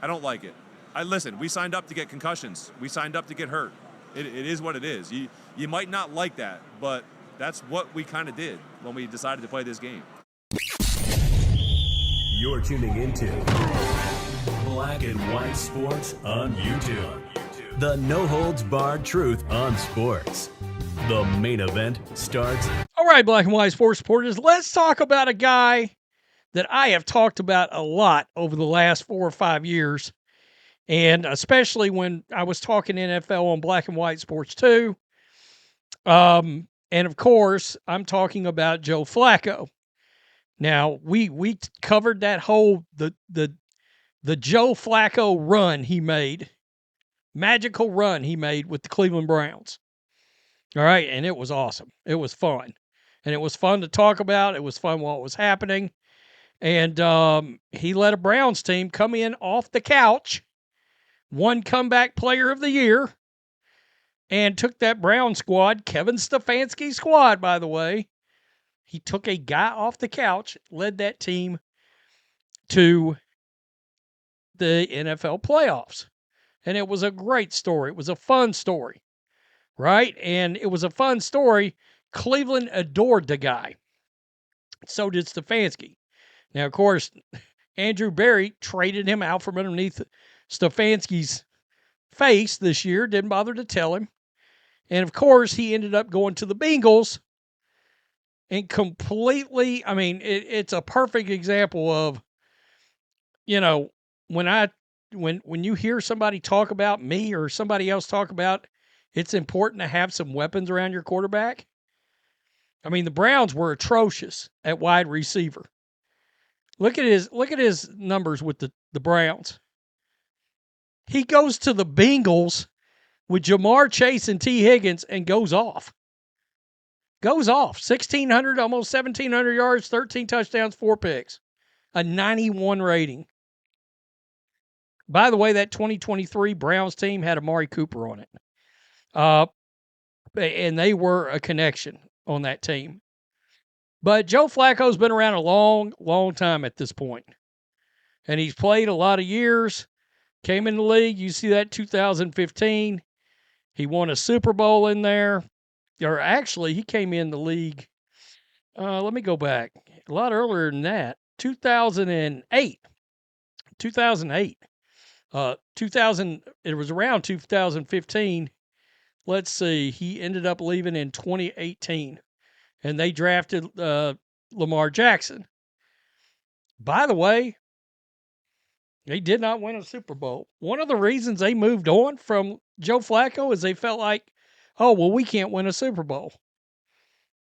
I don't like it. Listen, we signed up to get concussions. We signed up to get hurt. It is what it is. You might not like that, but that's what we kind of did when we decided to play this game. You're tuning into Black and White Sports on YouTube. The no-holds-barred truth on sports. The main event starts. All right, Black and White Sports supporters, let's talk about a guy that I have talked about a lot over the last 4 or 5 years, and especially when I was talking NFL on Black and White Sports 2. And of course, I'm talking about Joe Flacco. Now, we covered that whole the Joe Flacco run he made, magical run he made with the Cleveland Browns. All right, and it was awesome. It was fun. And it was fun to talk about. It was fun while it was happening. And he let a Browns team come in off the couch, won comeback player of the year, and took that Brown squad, Kevin Stefanski's squad, by the way. He took a guy off the couch, led that team to the NFL playoffs. And it was a great story. It was a fun story, right? And it was a fun story. Cleveland adored the guy. So did Stefanski. Now, of course, Andrew Berry traded him out from underneath Stefanski's face this year. Didn't bother to tell him. And, of course, he ended up going to the Bengals. And completely, I mean, it's a perfect example of, you know, when you hear somebody talk about me or somebody else talk about it's important to have some weapons around your quarterback. I mean, the Browns were atrocious at wide receiver. Look at his numbers with the Browns. He goes to the Bengals with Jamar Chase and T. Higgins and goes off. 1,600, almost 1,700 yards, 13 touchdowns, 4 picks. A 91 rating. By the way, that 2023 Browns team had Amari Cooper on it. And they were a connection on that team. But Joe Flacco's been around a long, long time at this point. And he's played a lot of years. Came in the league. You see that 2015. He won a Super Bowl in there. Or actually, he came in the league. Let me go back. A lot earlier than that. 2008. 2008. It was around 2015. Let's see. He ended up leaving in 2018. And they drafted Lamar Jackson. By the way, they did not win a Super Bowl. One of the reasons they moved on from Joe Flacco is they felt like, oh, well, we can't win a Super Bowl.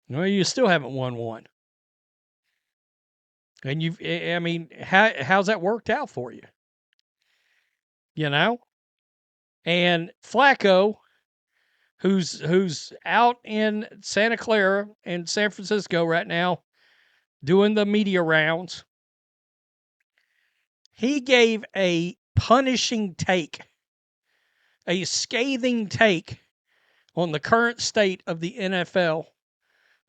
No, you still haven't won one. And how's that worked out for you? You know? And Flacco, who's out in Santa Clara and San Francisco right now doing the media rounds, he gave a punishing take, a scathing take on the current state of the NFL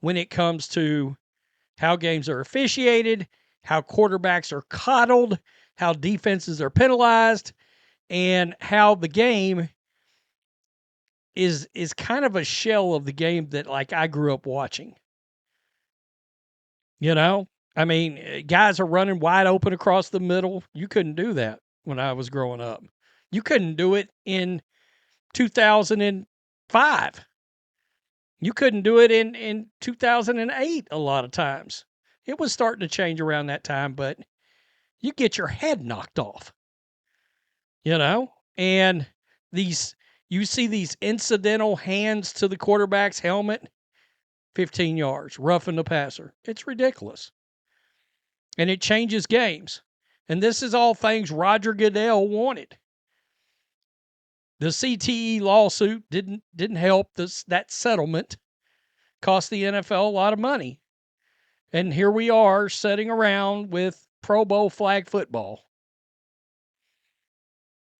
when it comes to how games are officiated, how quarterbacks are coddled, how defenses are penalized, and how the game is kind of a shell of the game that, like, I grew up watching. You know? I mean, guys are running wide open across the middle. You couldn't do that when I was growing up. You couldn't do it in 2005. You couldn't do it in 2008 a lot of times. It was starting to change around that time, but you get your head knocked off. You know? And you see these incidental hands to the quarterback's helmet, 15 yards, roughing the passer. It's ridiculous. And it changes games. And this is all things Roger Goodell wanted. The CTE lawsuit didn't help. That settlement cost the NFL a lot of money. And here we are sitting around with Pro Bowl flag football.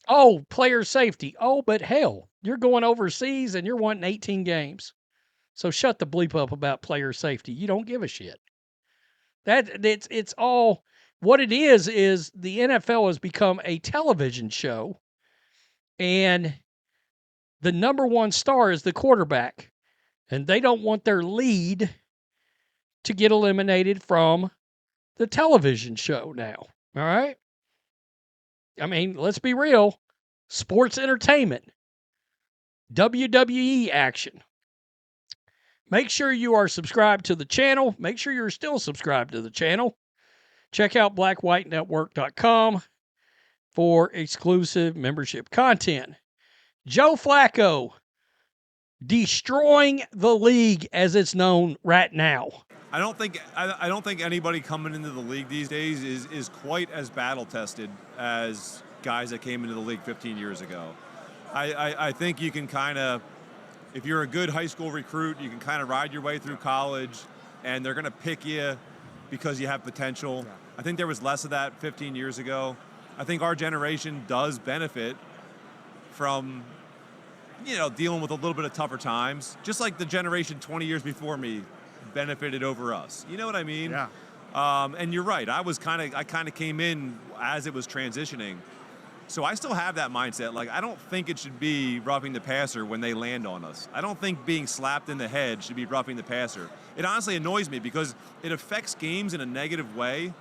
Oh, player safety. Oh, but hell, you're going overseas and you're wanting 18 games. So shut the bleep up about player safety. You don't give a shit. It's all what it is the NFL has become a television show, and the number one star is the quarterback, and they don't want their lead to get eliminated from the television show now. All right? I mean, let's be real. Sports entertainment, WWE action. Make sure you are subscribed to the channel. Make sure you're still subscribed to the channel. Check out blackwhitenetwork.com for exclusive membership content. Joe Flacco destroying the league as it's known right now. I don't think anybody coming into the league these days is quite as battle tested as guys that came into the league 15 years ago. I think you can kind of, if you're a good high school recruit, you can kind of ride your way through college, and they're going to pick you because you have potential. Yeah. I think there was less of that 15 years ago. I think our generation does benefit from, dealing with a little bit of tougher times, just like the generation 20 years before me benefited over us. You know what I mean? Yeah. And you're right. I kind of came in as it was transitioning. So I still have that mindset. Like, I don't think it should be roughing the passer when they land on us. I don't think being slapped in the head should be roughing the passer. It honestly annoys me because it affects games in a negative way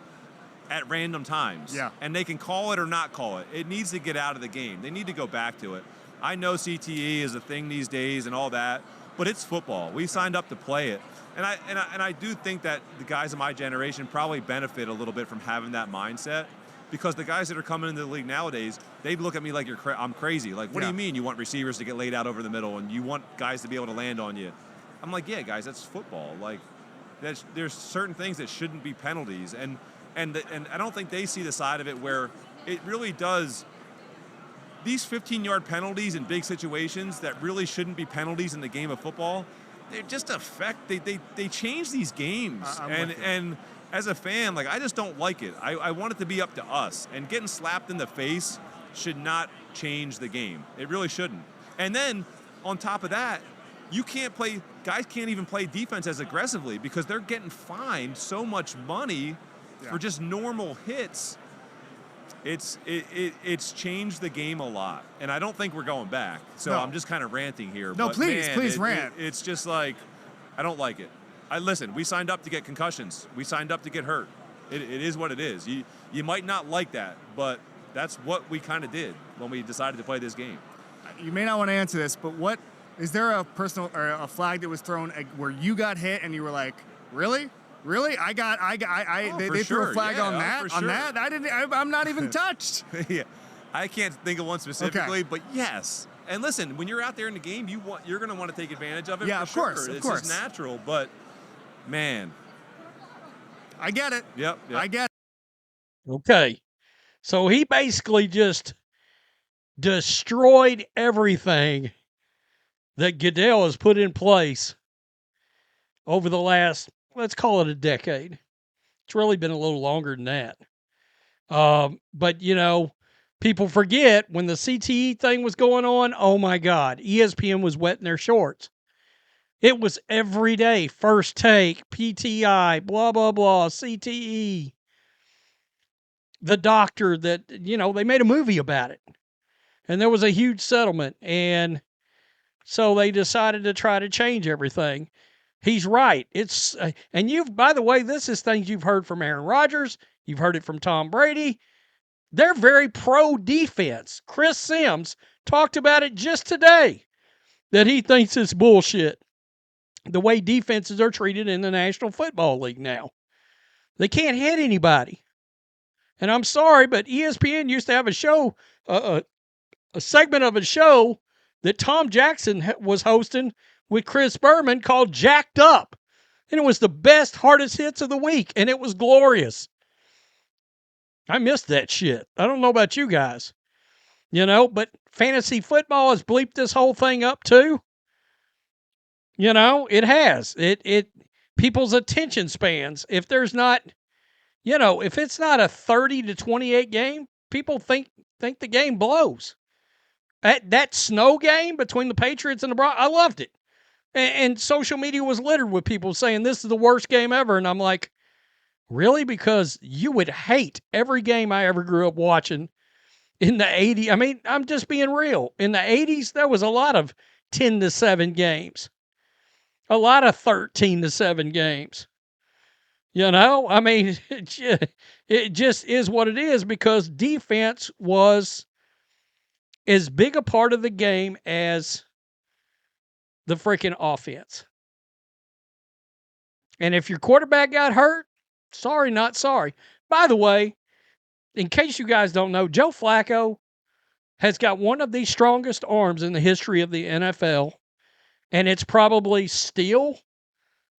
at random times. Yeah. And they can call it or not call it. It needs to get out of the game. They need to go back to it. I know CTE is a thing these days and all that, but it's football. We signed up to play it. And I do think that the guys of my generation probably benefit a little bit from having that mindset. Because the guys that are coming into the league nowadays, they look at me like I'm crazy. Like, what do you mean you want receivers to get laid out over the middle and you want guys to be able to land on you? I'm like, yeah, guys, that's football. Like, there's certain things that shouldn't be penalties. And I don't think they see the side of it where it really does. These 15-yard penalties in big situations that really shouldn't be penalties in the game of football, they just they change these games. And as a fan, like, I just don't like it. I want it to be up to us. And getting slapped in the face should not change the game. It really shouldn't. And then, on top of that, guys can't even play defense as aggressively because they're getting fined so much money for just normal hits. It's changed the game a lot. And I don't think we're going back. So I'm just kind of ranting here. No, but please rant. It's just like, I don't like it. Listen, we signed up to get concussions. We signed up to get hurt. It is what it is. You might not like that, but that's what we kind of did when we decided to play this game. You may not want to answer this, but is there a personal or a flag that was thrown where you got hit and you were like, really? Really? They threw a flag on that? Sure. On that? I'm not even touched. Yeah. I can't think of one specifically, but yes. And listen, when you're out there in the game, you're going to want to take advantage of it. Yeah, for of sure. course. It's just natural, but man. I get it. Yep. I get it. Okay. So he basically just destroyed everything that Goodell has put in place over the last, let's call it a decade. It's really been a little longer than that. But, people forget when the CTE thing was going on, oh my God, ESPN was wetting their shorts. It was every day, first take, PTI, blah, blah, blah, CTE. The doctor that, they made a movie about it. And there was a huge settlement. And so they decided to try to change everything. He's right. And by the way, this is things you've heard from Aaron Rodgers. You've heard it from Tom Brady. They're very pro-defense. Chris Sims talked about it just today, that he thinks it's bullshit, the way defenses are treated in the National Football League now. They can't hit anybody. And I'm sorry, but ESPN used to have a show, a segment of a show that Tom Jackson was hosting with Chris Berman called Jacked Up. And it was the best, hardest hits of the week, and it was glorious. I missed that shit. I don't know about you guys. But fantasy football has bleeped this whole thing up too. It has. It people's attention spans. If there's not, if it's not a 30 to 28 game, people think the game blows. That snow game between the Patriots and the Broncos, I loved it. And social media was littered with people saying this is the worst game ever. And I'm like, Really? Because you would hate every game I ever grew up watching in the 80s. I mean, I'm just being real. In the 80s, there was a lot of 10-7 games, a lot of 13-7 games. You know, I mean, it just is what it is because defense was as big a part of the game as the freaking offense. And if your quarterback got hurt, sorry, not sorry. By the way, in case you guys don't know, Joe Flacco has got one of the strongest arms in the history of the NFL, and it's probably still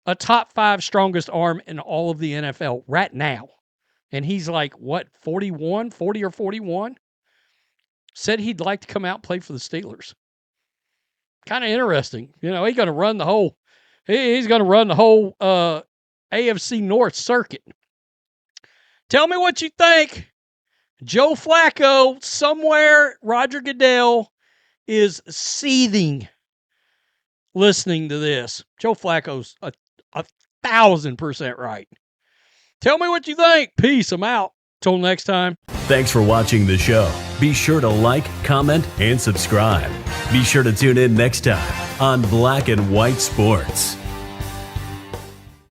a top 5 strongest arm in all of the NFL right now. And he's like, what, 40 or 41? Said he'd like to come out and play for the Steelers. Kind of interesting. You know, he's going to run the whole AFC North circuit. Tell me what you think. Joe Flacco, somewhere Roger Goodell is seething listening to this. Joe Flacco's a 1,000% right. Tell me what you think. Peace. I'm out. Till next time. Thanks for watching the show. Be sure to like, comment, and subscribe. Be sure to tune in next time on Black and White Sports.